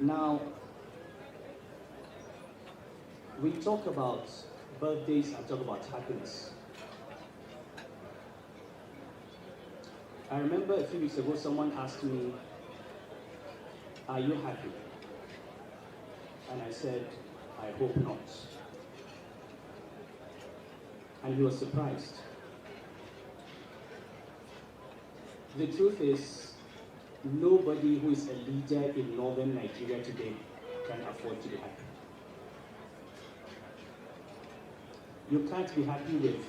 Now, we talk about birthdays and talk about happiness. I remember a few weeks ago someone asked me, "Are you happy?" And I said, "I hope not." And he was surprised. The truth is, nobody who is a leader in northern Nigeria today can afford to be happy. You can't be happy with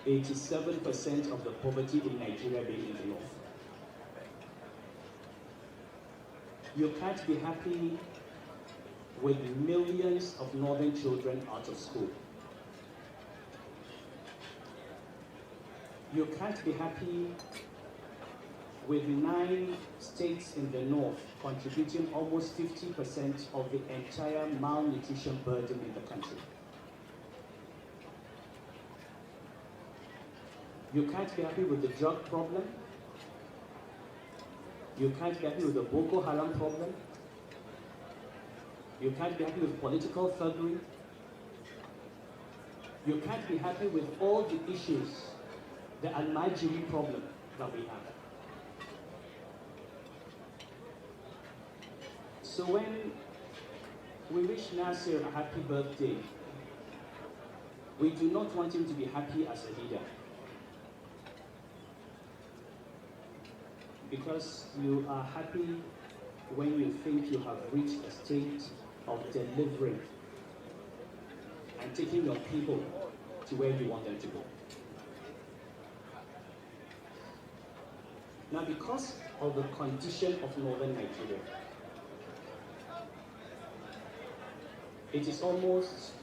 87% of the poverty in Nigeria being in the north. You can't be happy with millions of northern children out of school. You can't be happy with 9 states in the north contributing almost 50% of the entire malnutrition burden in the country. You can't be happy with the drug problem. You can't be happy with the Boko Haram problem. You can't be happy with political thuggery. You can't be happy with all the issues, the Almajiri problem that we have. So when we wish Nasir a happy birthday, we do not want him to be happy as a leader. Because you are happy when you think you have reached a state of delivering and taking your people to where you want them to go. Now, because of the condition of northern Nigeria, it is almost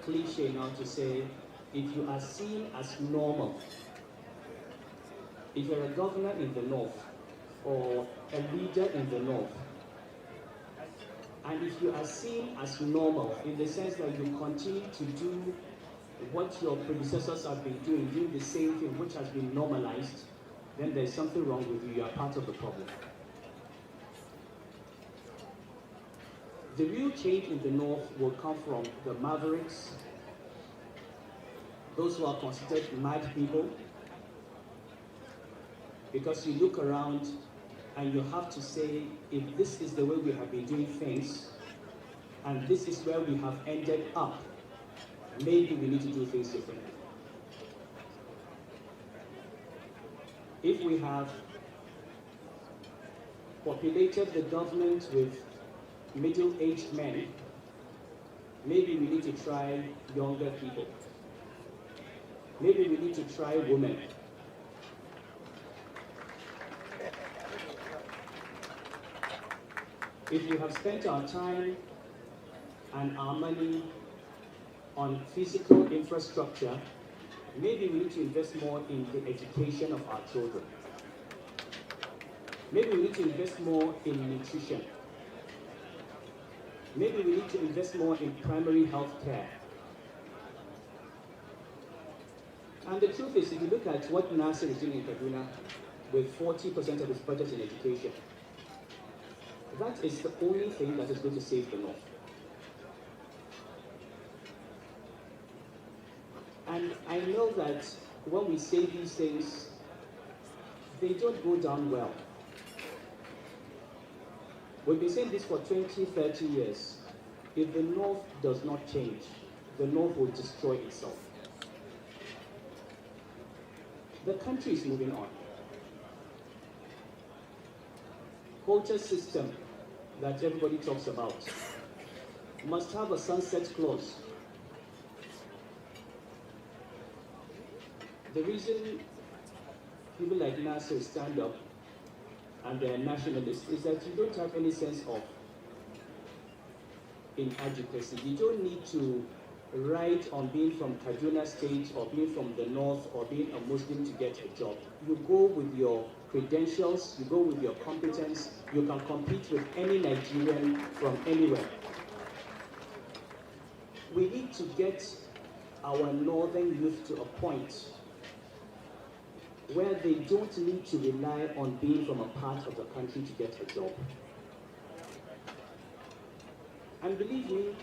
cliche now to say, if you are seen as normal, if you're a governor in the north or a leader in the north, and if you are seen as normal in the sense that you continue to do what your predecessors have been doing the same thing which has been normalized, then there's something wrong with you. You are part of the problem. The real change in the north will come from the mavericks, those who are considered mad people, because you look around and you have to say, if this is the way we have been doing things, and this is where we have ended up, maybe we need to do things differently. If we have populated the government with middle-aged men, maybe we need to try younger people. Maybe we need to try women. If we have spent our time and our money on physical infrastructure, maybe we need to invest more in the education of our children. Maybe we need to invest more in nutrition. Maybe we need to invest more in primary health care. And the truth is, if you look at what Nasir is doing in Kaduna with 40% of his budget in education, that is the only thing that is going to save the North. And I know that when we say these things, they don't go down well. We've been saying this for 20, 30 years. If the North does not change, the North will destroy itself. The country is moving on. Quota system that everybody talks about must have a sunset clause. The reason people like Nasir stand up and they're nationalists is that you don't have any sense of inadequacy. You don't need to write on being from Kaduna State or being from the North or being a Muslim to get a job. You go with your credentials, you go with your competence, you can compete with any Nigerian from anywhere. We need to get our northern youth to a point where they don't need to rely on being from a part of the country to get a job. And believe me,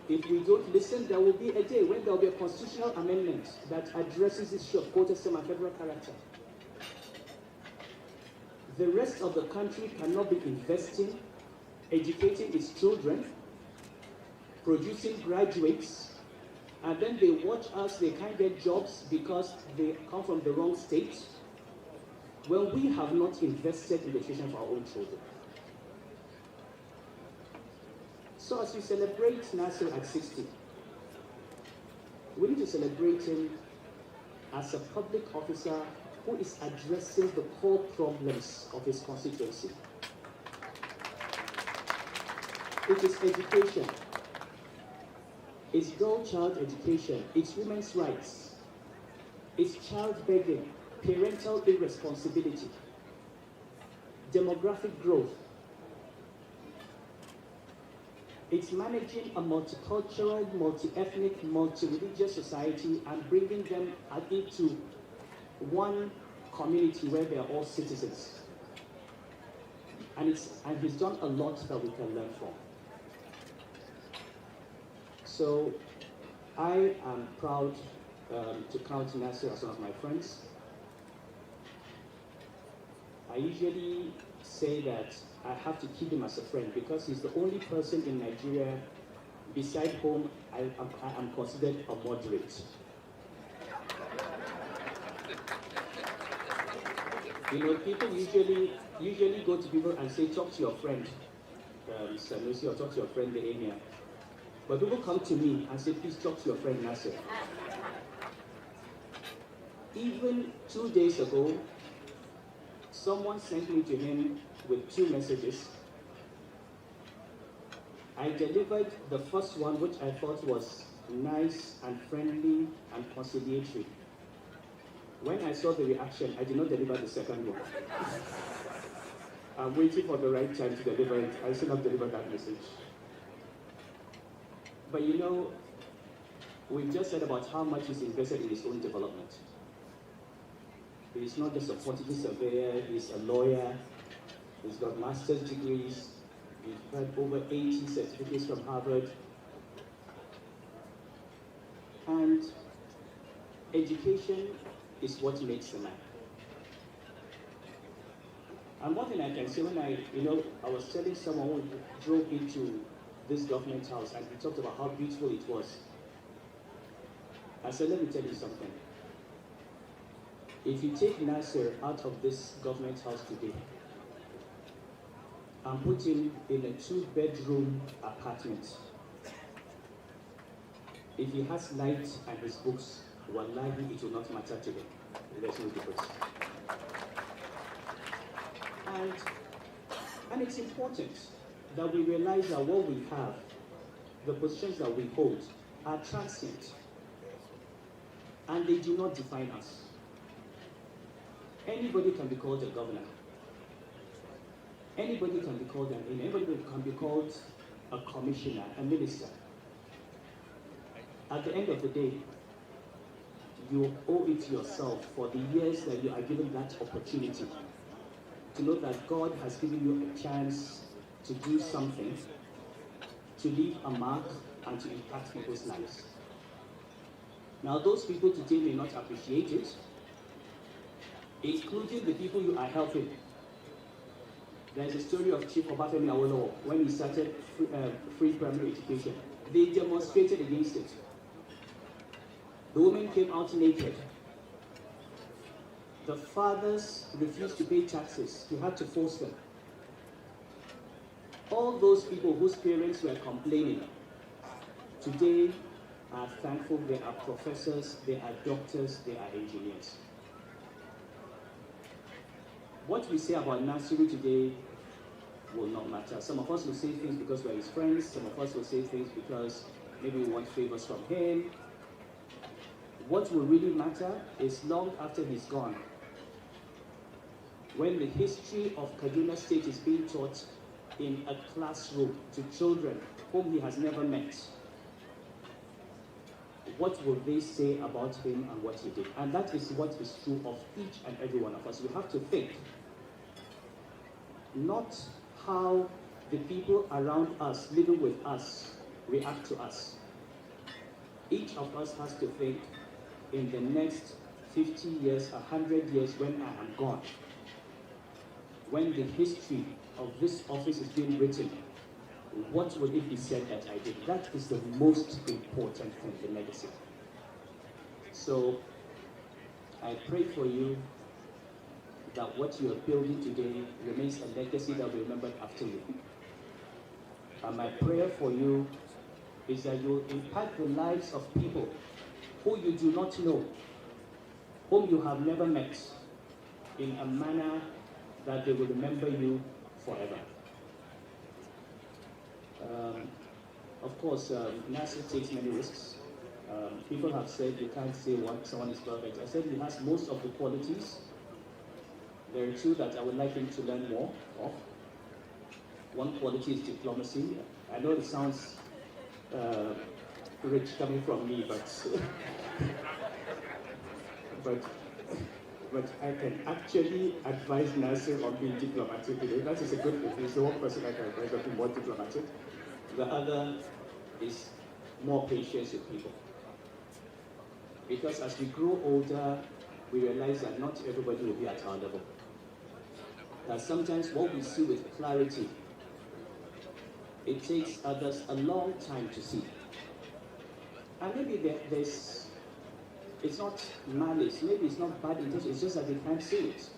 if we don't listen, there will be a day when there will be a constitutional amendment that addresses this issue of quota system and federal character. The rest of the country cannot be investing, educating its children, producing graduates, and then they watch us, they can't get jobs because they come from the wrong state, when we have not invested in the education for our own children. So as we celebrate Nasser at 60, we need to celebrate him as a public officer who is addressing the core problems of his constituency. It is education. It's girl-child education. It's women's rights. It's child begging, parental irresponsibility, demographic growth. It's managing a multicultural, multi-ethnic, multi-religious society and bringing them into one community where they are all citizens. And he's done a lot that we can learn from. So I am proud to count Nasser as one of my friends. I usually say that I have to keep him as a friend because he's the only person in Nigeria beside whom I am considered a moderate. You know, people usually go to people and say, talk to your friend, Sanusi, or talk to your friend, the Emir. But people come to me and say, please talk to your friend, Nasser. Even 2 days ago, someone sent me to him with 2 messages. I delivered the first one, which I thought was nice and friendly and conciliatory. When I saw the reaction, I did not deliver the second one. I'm waiting for the right time to deliver it. I still not delivered that message. But you know, we've just said about how much he's invested in his own development. He's not just a quantity surveyor, he's a lawyer, he's got master's degrees, he's had over 80 certificates from Harvard. And education is what makes a man. And one thing I can say when I was telling someone who drove into this government house and he talked about how beautiful it was. I said, let me tell you something. If you take Nasser out of this government house today and put him in a 2-bedroom apartment, if he has light and his books, wallahi, it will not matter to him. There's no difference. And it's important that we realize that what we have, the positions that we hold, are transient. And they do not define us. Anybody can be called a governor. Anybody can be called anybody can be called a commissioner, a minister. At the end of the day, you owe it to yourself for the years that you are given that opportunity to know that God has given you a chance to do something, to leave a mark, and to impact people's lives. Now, those people today may not appreciate it, including the people you are helping. There's a story of Chief Obafemi Awolowo when he started free primary education. They demonstrated against it. The women came out naked. The fathers refused to pay taxes. He had to force them. All those people whose parents were complaining today are thankful. They are professors, they are doctors, they are engineers. What we say about Nasiru today will not matter. Some of us will say things because we're his friends. Some of us will say things because maybe we want favors from him. What will really matter is long after he's gone, when the history of Kaduna State is being taught in a classroom to children whom he has never met. what will they say about him and what he did? And that is what is true of each and every one of us. We have to think, not how the people around us, living with us, react to us. Each of us has to think, in the next 50 years, 100 years, when I am gone, when the history of this office is being written, what would it be said that I did? That is the most important thing, the legacy. So I pray for you that what you are building today remains a legacy that will be remembered after you. And my prayer for you is that you will impact the lives of people who you do not know, whom you have never met, in a manner that they will remember you forever. Of course, Nasir takes many risks. People have said you can't say someone is perfect. I said he has most of the qualities. There are two that I would like him to learn more of. One quality is diplomacy. I know it sounds rich coming from me, but but I can actually advise Nasir on being diplomatic today. That is a good thing. He's the one person I can advise on being more diplomatic. The other is more patience with people. Because as we grow older, we realize that not everybody will be at our level. That sometimes what we see with clarity, it takes others a long time to see. And maybe it's not malice, maybe it's not bad intention, it's just that they can't see it.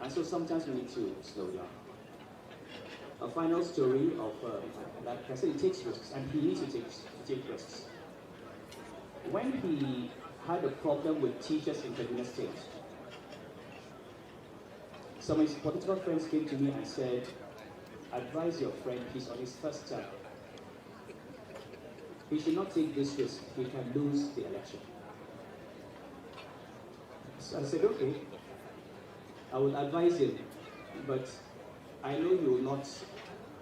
And so sometimes we need to slow down. A final story of, like I said, it takes risks, and he needs to take risks. When he had a problem with teachers in Kaduna State, some of his political friends came to me and said, advise your friend, he's on his first term. He should not take this risk, he can lose the election. So I said, okay, I will advise him, but I know you will not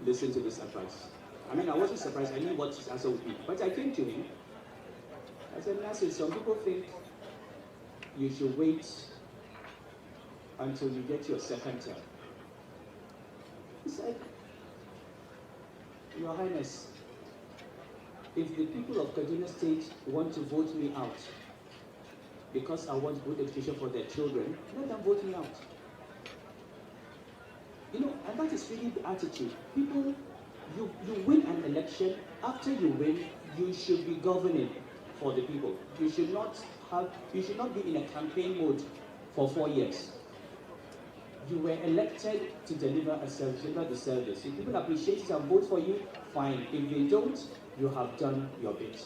listen to this advice. I mean, I wasn't surprised, I knew what his answer would be. But I came to him, I said, Nasir, some people think you should wait until you get your second term. He said, Your Highness, if the people of Kaduna State want to vote me out because I want good education for their children, let them vote me out. You know, and that is really the attitude. People, you win an election. After you win, you should be governing for the people. You should not be in a campaign mode for 4 years. You were elected to deliver a service, deliver the service. If people appreciate it and vote for you, fine. If they don't, you have done your bit.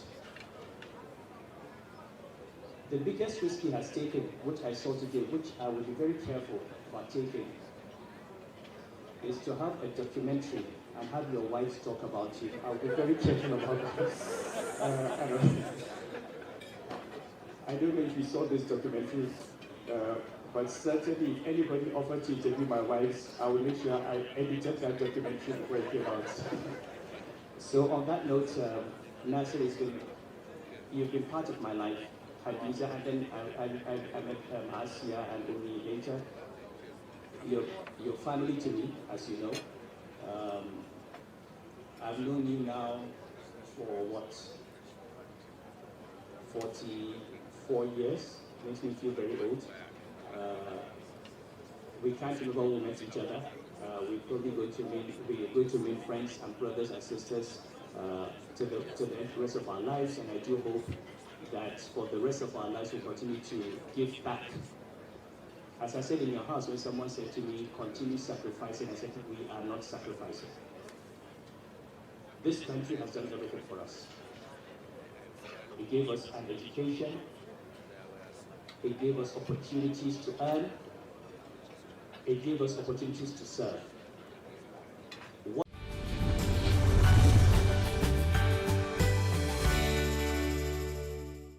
The biggest risk he has taken, which I saw today, which I will be very careful about taking, is to have a documentary and have your wife talk about you. I'll be very careful about that. I don't know if you saw this documentary, but certainly if anybody offered to interview my wife, I will make sure I edited that documentary before it came out. So on that note, Nasir, you've been part of my life. Hadiza, and then I met Asia and Umi later. Your family to me, as you know. I've known you now for what, 44 years. Makes me feel very old. We can't remember when we met each other. We're probably going to remain friends and brothers and sisters to the rest of our lives, and I do hope that for the rest of our lives we continue to give back. As I said in your house, when someone said to me, continue sacrificing, I said, we are not sacrificing. This country has done everything for us. It gave us an education, it gave us opportunities to earn, it gave us opportunities to serve.